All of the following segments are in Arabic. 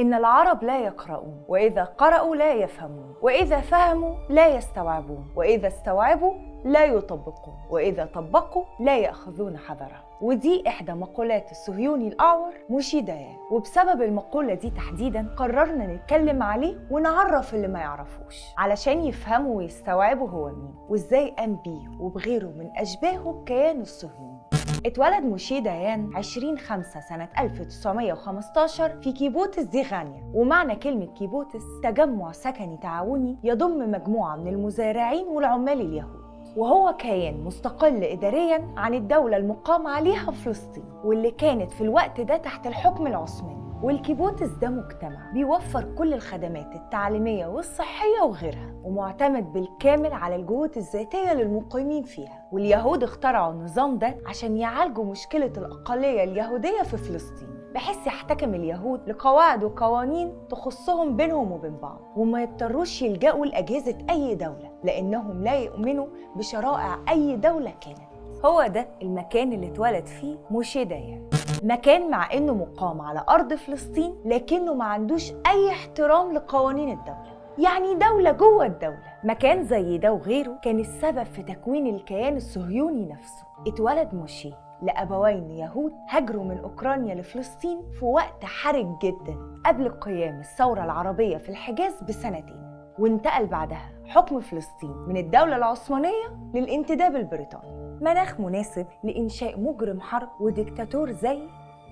إن العرب لا يقرؤون، وإذا قرأوا لا يفهمون، وإذا فهموا لا يستوعبون، وإذا استوعبوا لا يطبقون، وإذا طبقوا لا يأخذون حذرا. ودي إحدى مقولات الصهيوني الأعور موشي ديان، وبسبب المقولة دي تحديداً قررنا نتكلم عليه ونعرف اللي ما يعرفوش علشان يفهموا ويستوعبوا هو مين وإزاي قام بيه وبغيره من أشباهه الكيان الصهيوني. اتولد موشي ديان 20/5 سنة 1915 في كيبوتس دي غانيا، ومعنى كلمة كيبوتس تجمع سكني تعاوني يضم مجموعة من المزارعين والعمال اليهود، وهو كيان مستقل إدارياً عن الدولة المقام عليها فلسطين، واللي كانت في الوقت ده تحت الحكم العثماني. والكيبوتس ده مجتمع بيوفر كل الخدمات التعليمية والصحية وغيرها، ومعتمد بالكامل على الجهود الذاتية للمقيمين فيها. واليهود اخترعوا النظام ده عشان يعالجوا مشكلة الأقلية اليهودية في فلسطين، بحيث يحتكم اليهود لقواعد وقوانين تخصهم بينهم وبين بعض، وما يضطروش يلجأوا لأجهزة أي دولة لأنهم لا يؤمنوا بشرائع أي دولة كانت. هو ده المكان اللي اتولد فيه موشي ديان، مكان مع إنه مقام على أرض فلسطين لكنه ما عندوش أي احترام لقوانين الدولة، يعني دولة جوه الدولة. مكان زي ده وغيره كان السبب في تكوين الكيان الصهيوني نفسه. اتولد موشي لأبوين يهود هاجروا من أوكرانيا لفلسطين في وقت حرج جدا قبل قيام الثورة العربية في الحجاز بسنتين، وانتقل بعدها حكم فلسطين من الدولة العثمانية للانتداب البريطاني، مناخ مناسب لإنشاء مجرم حرب وديكتاتور زي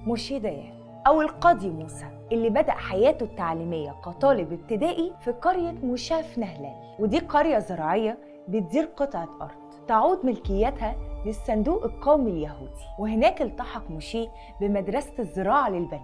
موشي ديان، أو القاضي موسى اللي بدأ حياته التعليمية كطالب ابتدائي في قرية موشاف نهلال. ودي قرية زراعية بتدير قطعة أرض تعود ملكيتها للصندوق القومي اليهودي، وهناك التحق موشي بمدرسة الزراعة للبنات،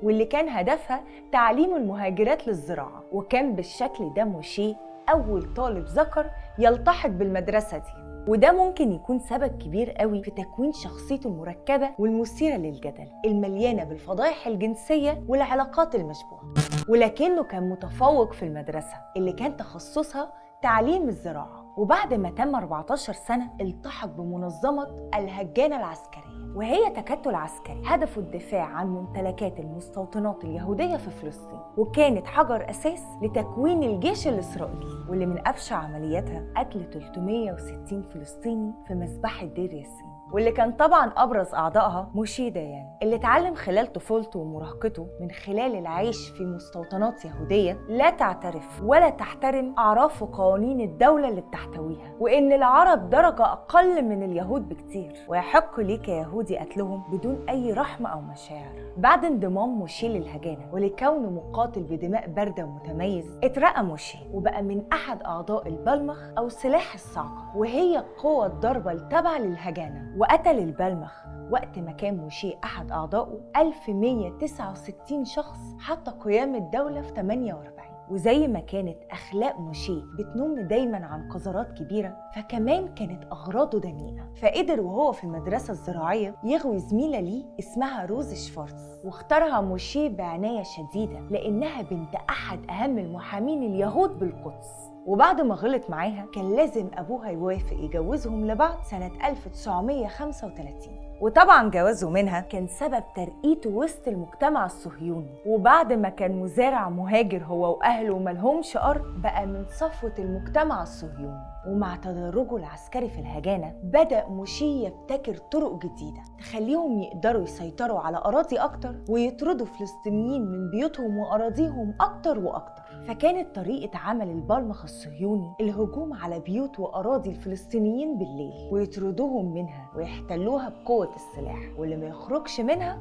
واللي كان هدفها تعليم المهاجرات للزراعة. وكان بالشكل ده موشي أول طالب ذكر يلتحق بالمدرسة دي، وده ممكن يكون سبب كبير قوي في تكوين شخصيته المركبة والمثيرة للجدل المليانة بالفضائح الجنسية والعلاقات المشبوهة. ولكنه كان متفوق في المدرسة اللي كان تخصصها تعليم الزراعة، وبعد ما تم 14 سنة التحق بمنظمة الهجانة العسكرية، وهي تكتل عسكري هدفه الدفاع عن ممتلكات المستوطنات اليهودية في فلسطين، وكانت حجر أساس لتكوين الجيش الإسرائيلي، واللي من أبشع عملياتها قتل 360 فلسطيني في مذبحة دير ياسين، واللي كان طبعاً أبرز أعضائها موشي ديان، اللي اتعلم خلال طفولته ومراهقته من خلال العيش في مستوطنات يهودية لا تعترف ولا تحترم أعراف وقوانين الدولة اللي بتحتويها، وإن العرب درجة أقل من اليهود بكتير، ويحق ليك يا يهودي قتلهم بدون أي رحمة أو مشاعر. بعد انضمام موشي للهجانة ولكونه مقاتل بدماء باردة ومتميز، اترقى موشي وبقى من أحد أعضاء البلمخ أو سلاح الصاعقة، وهي قوة ضربة التابعة للهجانة. وقتل البلمخ وقت ما كان موشي أحد أعضائه 1169 شخص حتى قيام الدولة في 48. وزي ما كانت أخلاق موشي بتنم دايماً عن قذرات كبيرة، فكمان كانت أغراضه دنيئة. فقدر وهو في المدرسة الزراعية يغوي زميلة ليه اسمها روز شفارتز، واختارها موشي بعناية شديدة لأنها بنت أحد أهم المحامين اليهود بالقدس. وبعد ما غلط معاها كان لازم أبوها يوافق يجوزهم لبعض سنة 1935، وطبعاً جوازه منها كان سبب ترقيته وسط المجتمع الصهيوني. وبعد ما كان مزارع مهاجر هو وأهله ملهمش أرض، بقى من صفوة المجتمع الصهيوني. ومع تدرجه العسكري في الهجانة بدأ موشي يبتكر طرق جديدة تخليهم يقدروا يسيطروا على أراضي أكتر ويطردوا فلسطينيين من بيوتهم وأراضيهم أكتر وأكتر. فكانت طريقة عمل البلمخ الصهيوني الهجوم على بيوت وأراضي الفلسطينيين بالليل ويطردوهم منها ويحتلوها بقوة السلاح، واللي ما يخرجش منها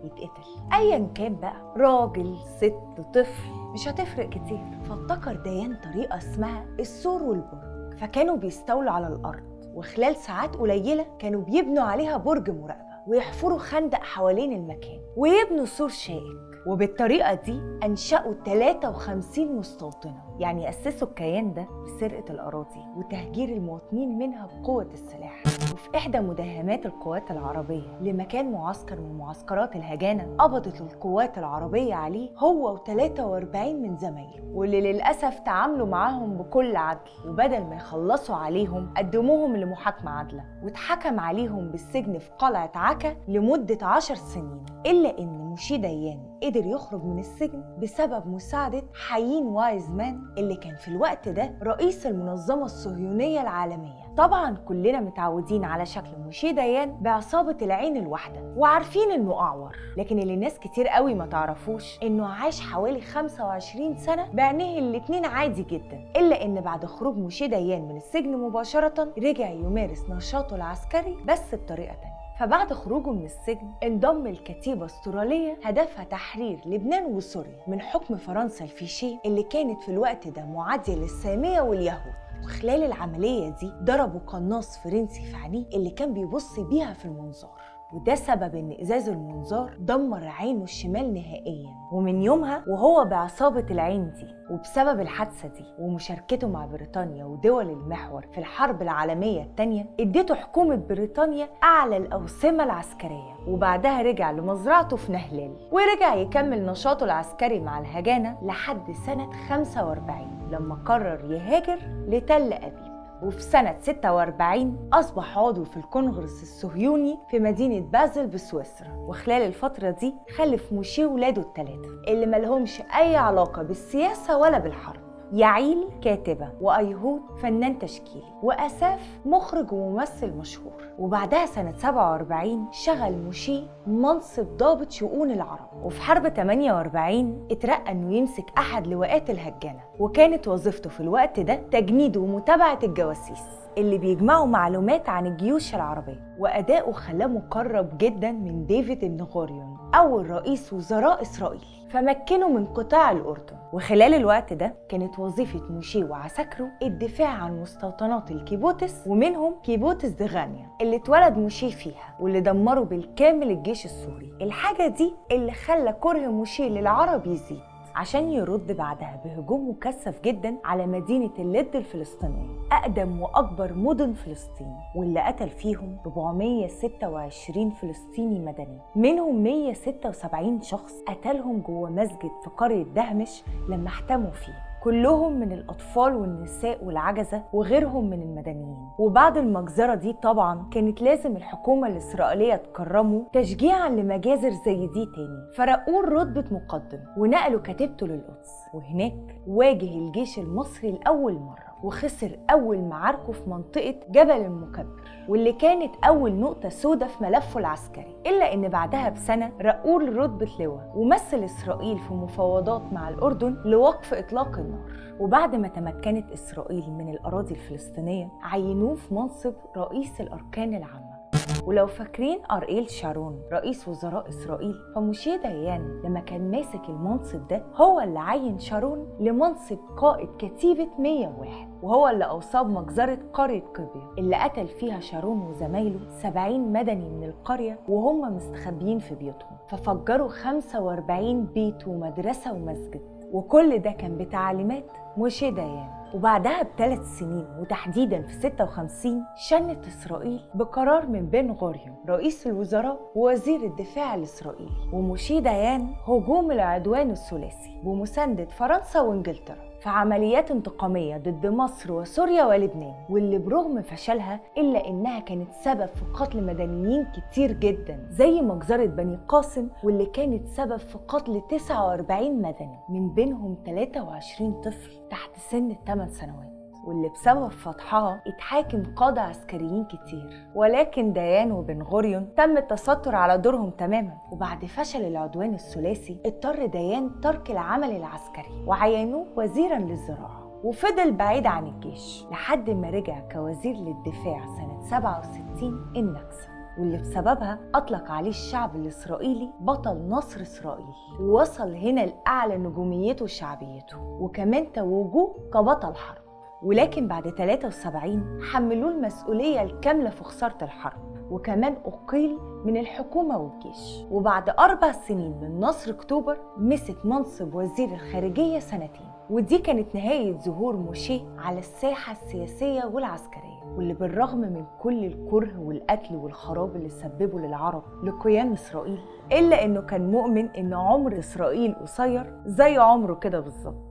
يتقتل، أيا كان بقى راجل ست طفل مش هتفرق كتير. فابتكر ديان طريقة اسمها السور والبرج، فكانوا بيستولوا على الأرض وخلال ساعات قليلة كانوا بيبنوا عليها برج مراقبة ويحفروا خندق حوالين المكان ويبنوا سور شائك. وبالطريقة دي أنشأوا 53 مستوطنة، يعني أسسوا الكيان ده بسرقة الأراضي وتهجير المواطنين منها بقوة السلاح. وفي إحدى مداهمات القوات العربية لمكان معسكر من معسكرات الهجانة قبضت القوات العربية عليه هو و43 من زمايله، واللي للأسف تعاملوا معاهم بكل عدل، وبدل ما يخلصوا عليهم قدموهم لمحاكمة عادلة واتحكم عليهم بالسجن في قلعة عكا لمدة 10 سنين. إلا إن موشي ديان قدر يخرج من السجن بسبب مساعدة حايين وايزمان اللي كان في الوقت ده رئيس المنظمة الصهيونية العالمية. طبعا كلنا متعودين على شكل موشي ديان بعصابة العين الواحدة وعارفين انه اعور، لكن اللي ناس كتير قوي ما تعرفوش انه عاش حوالي 25 سنة بعينيه الاتنين عادي جدا، الا ان بعد خروج موشي ديان من السجن مباشرة رجع يمارس نشاطه العسكري بس بطريقة تانية. فبعد خروجه من السجن انضم لكتيبة استرالية هدفها تحرير لبنان وسوريا من حكم فرنسا الفيشي اللي كانت في الوقت ده معادية للسامية واليهود. وخلال العملية دي ضربوا قناص فرنسي في عينيه اللي كان بيبص بيها في المنظار، وده سبب ان ازاز المنظار دمر عينه الشمال نهائيا. ومن يومها وهو بعصابة العين دي، وبسبب الحادثة دي ومشاركته مع بريطانيا ودول المحور في الحرب العالمية الثانية اديته حكومة بريطانيا أعلى الأوسمة العسكرية، وبعدها رجع لمزرعته في نهلال ورجع يكمل نشاطه العسكري مع الهجانة لحد سنة 45 لما قرر يهاجر لتل أبيب. وفي سنة 46 أصبح عضو في الكونغرس الصهيوني في مدينة بازل بسويسرا. وخلال الفترة دي خلف موشي ولاده الثلاثة اللي ملهمش أي علاقة بالسياسة ولا بالحرب. يعيل كاتبة، وأيهود فنان تشكيلي، وأساف مخرج وممثل مشهور. وبعدها سنة 47 شغل موشي منصب ضابط شؤون العرب، وفي حرب 48 اترقى انه يمسك احد لواءات الهجانة، وكانت وظيفته في الوقت ده تجنيد ومتابعة الجواسيس اللي بيجمعوا معلومات عن الجيوش العربية. وأداؤه خلاه مقرب جدا من ديفيد بن غوريون أول رئيس وزراء إسرائيل، فمكنه من قطاع الأردن. وخلال الوقت ده كانت وظيفة موشي وعساكره الدفاع عن مستوطنات الكيبوتس، ومنهم كيبوتس دغانيا اللي اتولد موشي فيها واللي دمروا بالكامل الجيش السوري. الحاجة دي اللي خلى كره موشي للعرب يزيد، عشان يرد بعدها بهجوم مكثف جدا على مدينة اللد الفلسطينية، أقدم وأكبر مدن فلسطين، واللي قتل فيهم 426 فلسطيني مدني، منهم 176 شخص قتلهم جوه مسجد في قرية دهمش لما احتموا فيه، كلهم من الأطفال والنساء والعجزة وغيرهم من المدنيين. وبعد المجزرة دي طبعا كانت لازم الحكومة الإسرائيلية تكرمه تشجيعا لمجازر زي دي تاني، فرقوه رتبة مقدم ونقلوا كتيبته للقدس، وهناك واجه الجيش المصري لأول مرة وخسر أول معاركه في منطقة جبل المكبر، واللي كانت أول نقطة سودة في ملفه العسكري. إلا إن بعدها بسنة رقوه لرتبة لواء، ومثل إسرائيل في مفاوضات مع الأردن لوقف إطلاق النار. وبعد ما تمكنت إسرائيل من الأراضي الفلسطينية عينوه في منصب رئيس الأركان العامة. ولو فاكرين أريل شارون رئيس وزراء إسرائيل، فموشي ديان لما كان ماسك المنصب ده هو اللي عين شارون لمنصب قائد كتيبة 101، وهو اللي أوصاه بمجزرة قرية قبية اللي قتل فيها شارون وزمايله 70 مدني من القرية وهم مستخبيين في بيوتهم، ففجروا 45 بيت ومدرسة ومسجد، وكل ده كان بتعليمات موشي ديان. وبعدها ب3 سنين وتحديدا في 56 شنت إسرائيل بقرار من بن غوريون رئيس الوزراء ووزير الدفاع الإسرائيلي وموشي ديان هجوم العدوان الثلاثي بمساندة فرنسا وإنجلترا في عمليات انتقامية ضد مصر وسوريا ولبنان، واللي برغم فشلها إلا إنها كانت سبب في قتل مدنيين كتير جدا زي مجزرة بني قاسم، واللي كانت سبب في قتل 49 مدني من بينهم 23 طفل تحت سن 8 سنوات، واللي بسبب فتحها اتحاكم قادة عسكريين كتير. ولكن ديان وبن غوريون تم التستر على دورهم تماما، وبعد فشل العدوان الثلاثي اضطر ديان ترك العمل العسكري وعينوه وزيرا للزراعة، وفضل بعيد عن الجيش لحد ما رجع كوزير للدفاع سنة 67 النكسة، واللي بسببها أطلق عليه الشعب الإسرائيلي بطل نصر إسرائيل، ووصل هنا لأعلى نجوميته وشعبيته، وكمان توجوه كبطل حرب. ولكن بعد 73 حملوه المسؤولية الكاملة في خسارة الحرب، وكمان أقيل من الحكومة والجيش. وبعد 4 سنين من نصر أكتوبر مسك منصب وزير الخارجية 2 سنين، ودي كانت نهاية ظهور موشي على الساحة السياسية والعسكرية، واللي بالرغم من كل الكره والقتل والخراب اللي سببه للعرب لقيام إسرائيل، إلا إنه كان مؤمن إن عمر إسرائيل قصير زي عمره كده بالظبط.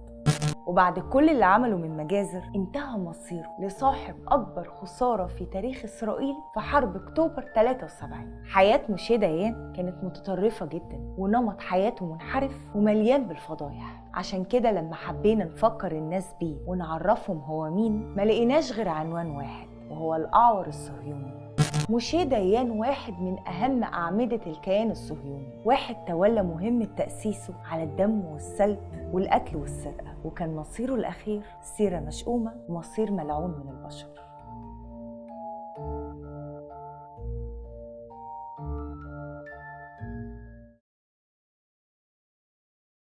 وبعد كل اللي عمله من مجازر انتهى مصيره لصاحب أكبر خسارة في تاريخ إسرائيل في حرب أكتوبر 73. حياة موشي ديان كانت متطرفة جدا ونمط حياته منحرف ومليان بالفضايح. عشان كده لما حبينا نفكر الناس بيه ونعرفهم هو مين ما لقيناش غير عنوان واحد، وهو الأعور الصهيوني. موشي ديان واحد من أهم أعمدة الكيان الصهيوني، واحد تولى مهمة تأسيسه على الدم والسلب والقتل والسرقة، وكان مصيره الأخير سيرة مشؤومة ومصير ملعون من البشر.